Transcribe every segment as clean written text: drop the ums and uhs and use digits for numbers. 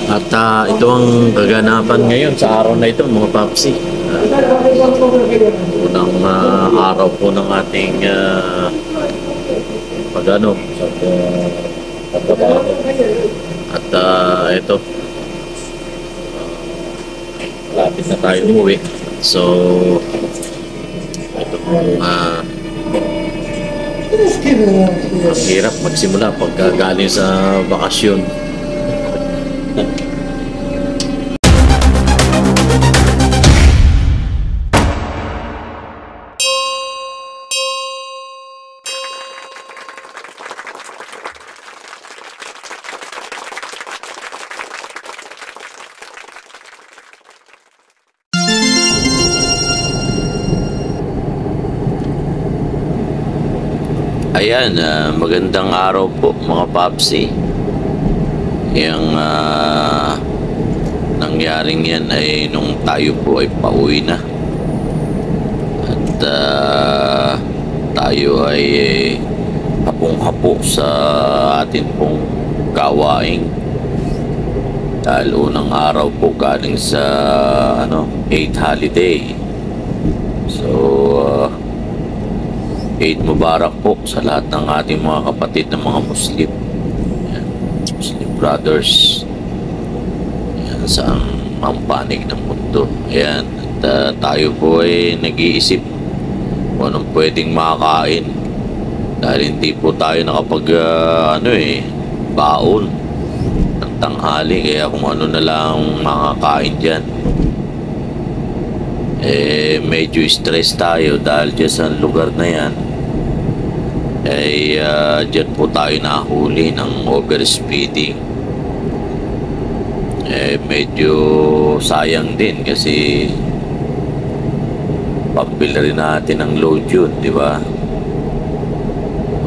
At ito ang kaganapan ngayon sa araw na ito, mga papsi. Unang araw po ng ating pag-ano, pagbabago. At ito, lapit na tayo umuwi. So, ito pong ang hirap magsimula pagka galing sa bakasyon. Ayan, magandang araw po mga papsi. Yung nangyaring yan ay nung tayo po ay pauwi na. At tayo ay hapong-hapo sa atin pong gawaing. Dahil unang araw po galing sa 8th holiday. So, Eid Mubarak po sa lahat ng ating mga kapatid na mga Muslim. Ayan, Muslim brothers. Ayan, sa ang panig ng mundo. Ayan, at tayo po ay nag-iisip kung anong pwedeng makakain. Dahil hindi po tayo nakapag baon ng tanghali. Kaya kung ano na lang makakain dyan. Medyo stress tayo dahil dyan sa lugar na yan dyan po tayo nahuli ng overspeeding. Medyo sayang din kasi pambili rin natin ng load yun, di ba?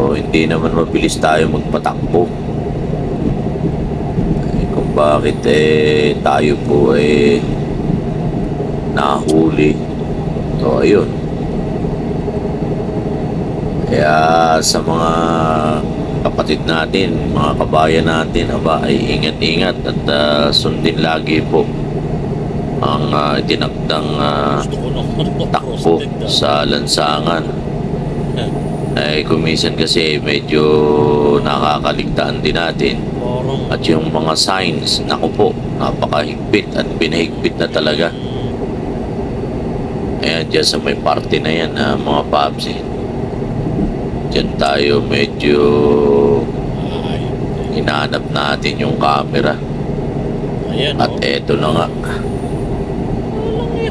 O hindi naman mabilis tayo magpatakbo. Kung bakit tayo po nahuli. So ayun, kaya sa mga kapatid natin, mga kabayan natin, ay ingat-ingat at sundin lagi po ang tinakdang takbo sa lansangan. Kuminsan kasi medyo nakakaligtaan din natin. At yung mga signs, naku po, napakahigpit at pinahigpit na talaga. Ayan, dyan sa may party na yan, mga papsi. Diyan tayo medyo hinahanap natin yung camera. Ayan, at eto na nga.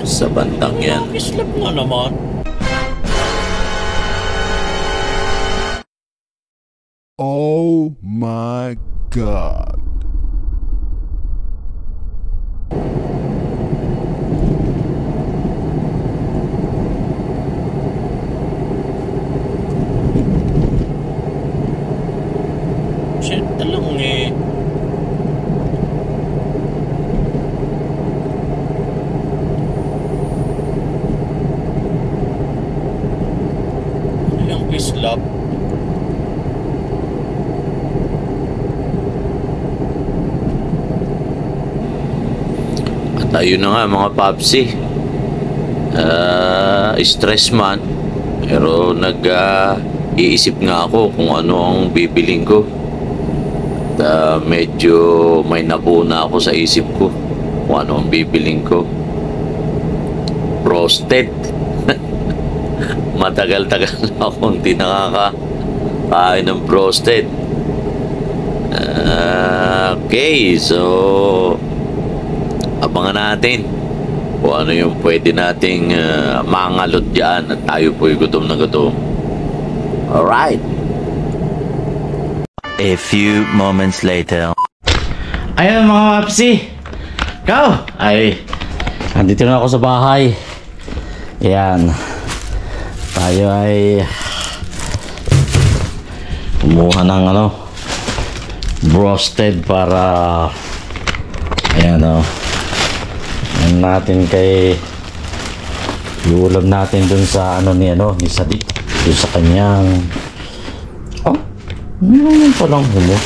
Sa bandang yan. Islap na naman. Oh my God. Islap. At ayun na nga mga papsi, stress man, pero iisip nga ako kung ano ang bibiling ko. At medyo may napuna ako sa isip ko kung ano ang bibiling ko. Roasted. Matagal-tagal na akong hindi nakakain ng roasted. Okay, so abangan natin kung ano yung pwede nating mangalot dyan at tayo po'y gutom na gutom. Alright. A few moments later. Ayun mga mapsi, ikaw ay andito na ako sa bahay. Yan, tayo ay kumuha ng roasted para ayan ayan natin kay iulam natin dun sa ni Sadik, dun sa kanyang meron palang hummus.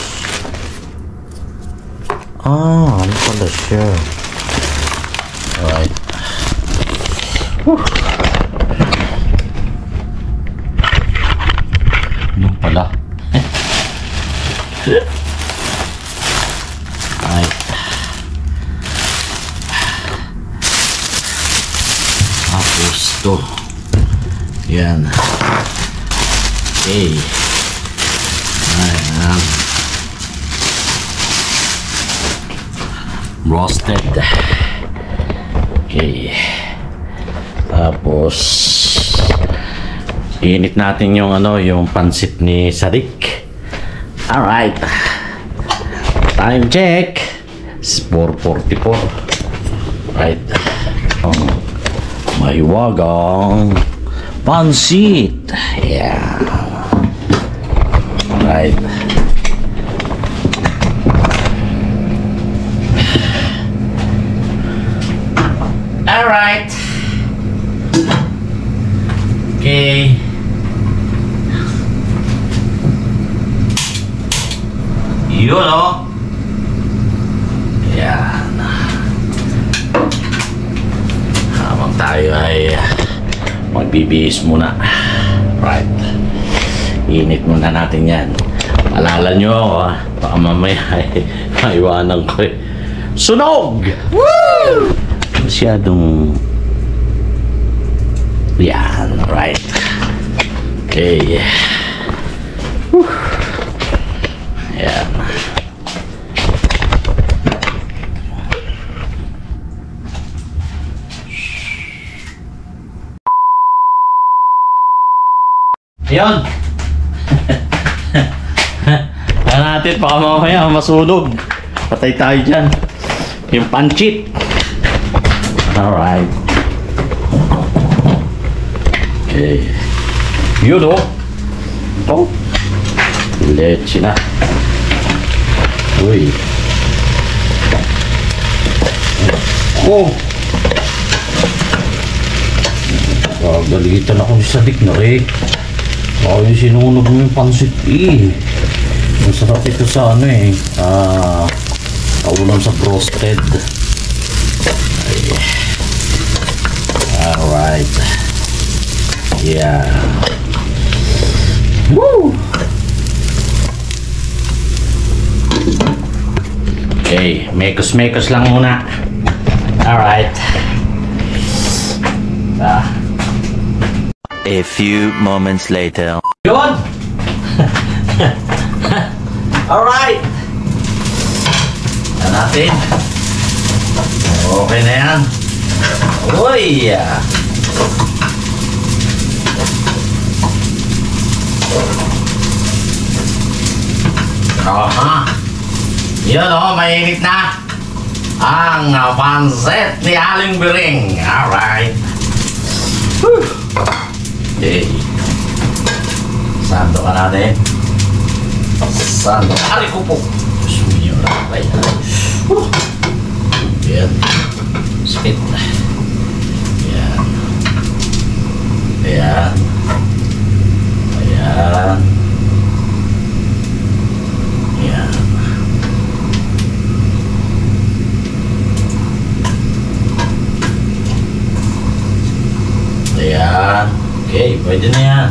Ano pa pala siya. Alright. Yung pala. Alright. Tapos ito. Yan. Okay. Ayan. Roasted. Okay. Tapos init natin yung yung pansit ni Sadik. Alright. Time check. 4:44. Right. Mahiwagang pansit. Yeah. Right. Alright. Okay. Yun o. Yan. Habang tayo ay magbibihis muna. Right. Init muna natin yan. Alala nyo ako ha. Baka mamaya ay maiwanan ko eh. Sunog! Woo! Masyadong yan. Right. Okay. Whew. Yan. Ayun. Kaya natin baka mamaya masunog. Patay tayo dyan. Yung panchit. Alright. Okay. Yun o. Oh. Leche na. Uy. Oh. Galitan ako ni Sadik na rin. Ako yung sinunog mo yung pansit eh. Masarap ito sa kaulam sa roasted. Ay. Alright. Yeah. Woo! Okay, mekos lang muna. Alright. A few moments later. Yun! Alright! Yan natin. Okay na yan. Uy! Aha! Yun o, mainit na ang pansit ni Aling Biring. Alright. Whew. Okay. Sando ka natin. Sando. Ari ko po. Sumiyo lang tayo. Yan. Spit. Yan. Yan. Yan. Yan. Ayan. Okay, pwede na yan.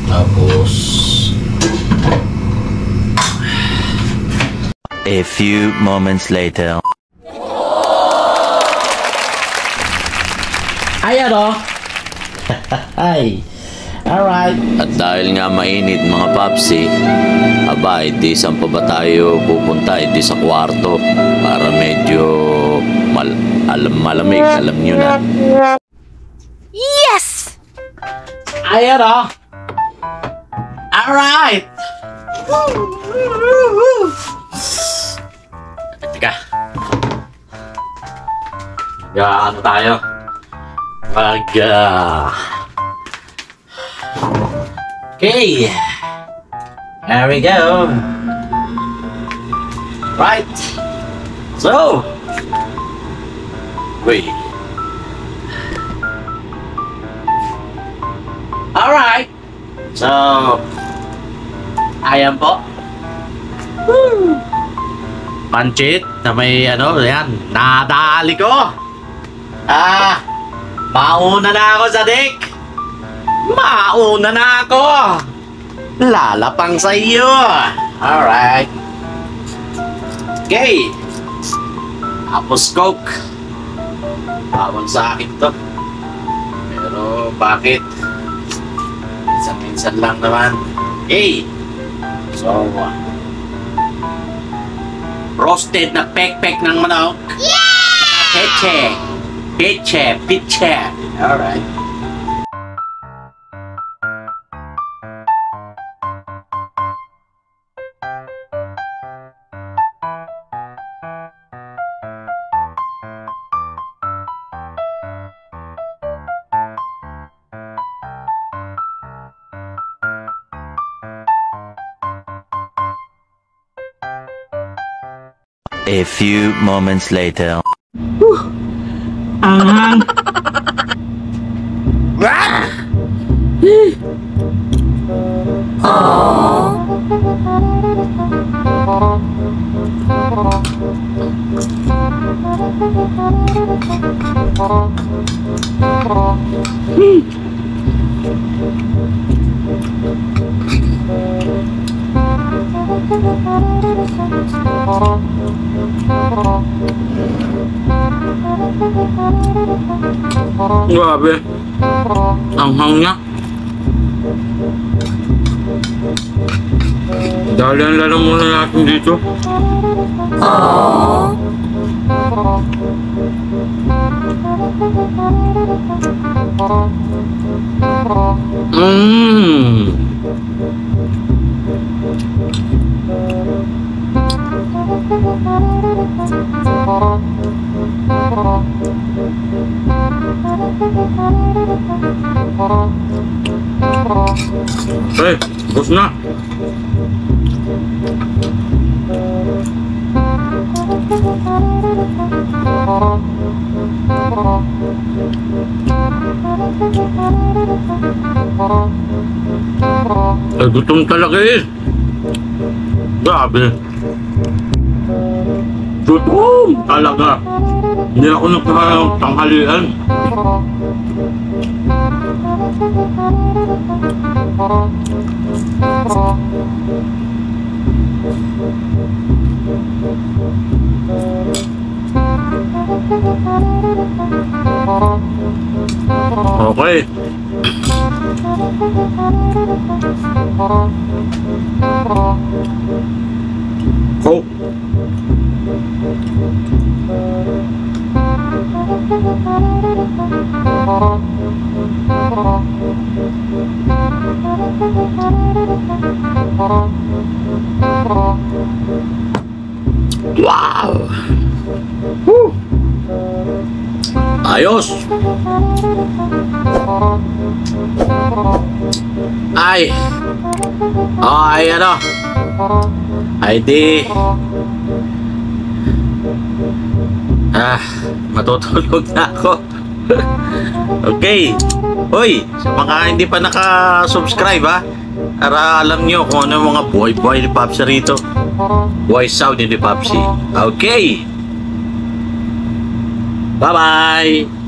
Tapos A few moments later. ayan o. Ay. Alright. At dahil nga mainit mga papsi, aba, hindi saan pa ba tayo pupunta? Hindi sa kwarto para medyo malamig, alam nyo na. Yes! Ayan o. Alright. Teka. Ano tayo? Okay. There we go. Right. So. Wait. Alright. So. Ayan po. Woo. pancit na may yan, nadali ko. Mauna na ako sa deck. Mauna na ako. Lalapang sa iyo. Alright. Okay. Tapos Coke. Bawal sa akin to. Pero bakit? Minsan lang naman. Okay. So, roasted na pek-pek ng manok. Yeah! Peche. Alright. A few moments later. Anghang. Grabe. Anghang niya. Dalian lang muna natin dito. Hey, bos na. Ay, gutom talaga eh. Grabe. Gutom talaga. Hindi ako nagkatanghalian. Okay. Coke. Wow. Woo. Ayos. Ay. Ay, ano? Ay, di. Matutulog na ako. Okay. Hoy, sa mga hindi pa naka-subscribe para alam nyo kung ano yung mga buhay-buhay ni Popsi rito. Buhay sound ni Popsi. Okay. Bye-bye.